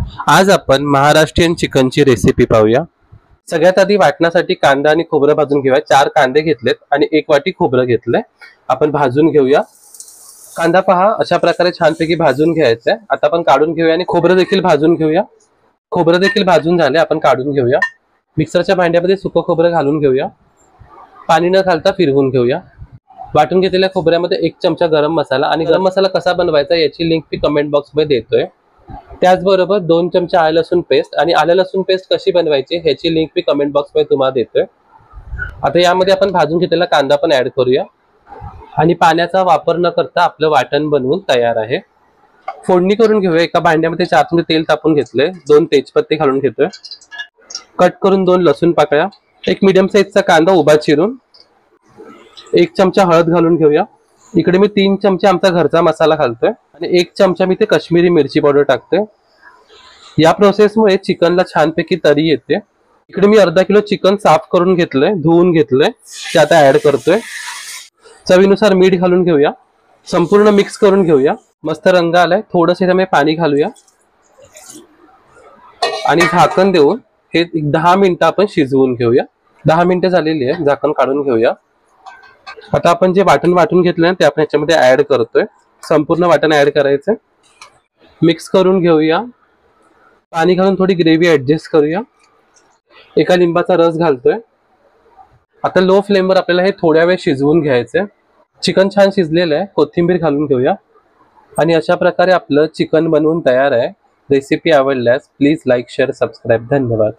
आज आपण महाराष्ट्रीयन चिकनची रेसिपी पाहूया। सगळ्यात आधी वाटण्यासाठी कांदा आणि खोबरं भाजून घेऊया। 4 कांदे घेतलेत आणि 1 वाटी खोबरं घेतलंय। आपण भाजून घेऊया। कांदा पहा अशा प्रकारे छानपैकी भाजून घ्यायचा आहे। आता आपण काढून घेऊया आणि खोबरं देखील भाजून घेऊया। खोबरं देखील भाजून झाले, आपण काढून घेऊया। मिक्सरच्या भांड्यामध्ये सुकं खोबरं घालून घेऊया। पाणी न घालता फिरवून घेऊया। वाटून घेतलेल्या खोबऱ्यामध्ये 1 चमचा गरम मसाला आणि गरम मसाला कसा बनवायचा याची लिंक मी कमेंट बॉक्स मध्ये देतोय। त्याचबरोबर 2 चमचे आलं लसूण पेस्ट आणि आलं लसूण पेस्ट कशी बनवायची ह्याची लिंक मी कमेंट बॉक्स मध्ये तुम्हाला देतोय। आता यामध्ये आपण भाजून घेतलेला कांदा पण ऍड करूया आणि पाण्याचा वापर न करता आपलं वाटण बनवून तयार आहे। फोडणी करून घेऊया। एका भांड्यामध्ये 4 चमचे तेल तापवून घेतले, 2 तेजपत्ते घालून घेतोय, कट करून 2 लसूण पाकळ्या, 1 मीडियम साईजचा कांदा उभा चिरून, 1 चमचा हळद घालून घेऊया। इकडे मी 3 चमचे आमचा घरचा मसाला घालतोय आणि 1 चमचा मी ते काश्मीरी मिरची पावडर टाकतोय। या प्रोसेसमुळे चिकनला छानपैकी तरी येते। इकडे मी अर्धा किलो चिकन साफ करून घेतलंय, धुवून घेतलंय, ते आता ऍड करतोय। चवीनुसार मीठ घालून घेऊया। संपूर्ण मिक्स करून घेऊया। मस्त रंग आलाय, थोडंसं त्यामध्ये पाणी घालूया आणि झाकण देऊन हे 10 मिनिटं आपण शिजवून घेऊया। 10 मिनिटं झालेली आहे, झाकण काढून घेऊया। आता आपण जे वाटून घेतलंय ते आपण याच्यामध्ये ऍड करतोय। संपूर्ण वाटण ऍड करायचंय, मिक्स करून घेऊया। पाणी घालून थोडी ग्रेव्ही ऍडजस्ट करूया। एका लिंबाचा रस घालतोय। आता लो फ्लेमवर आपल्याला हे थोड्या वेळ शिजवून घ्यायचंय। चिकन छान शिजलेलं आहे, कोथिंबीर घालून घेऊया आणि अशा प्रकारे आपलं चिकन बनवून तयार आहे। रेसिपी आवडल्यास प्लीज लाईक, शेअर, सबस्क्राईब। धन्यवाद।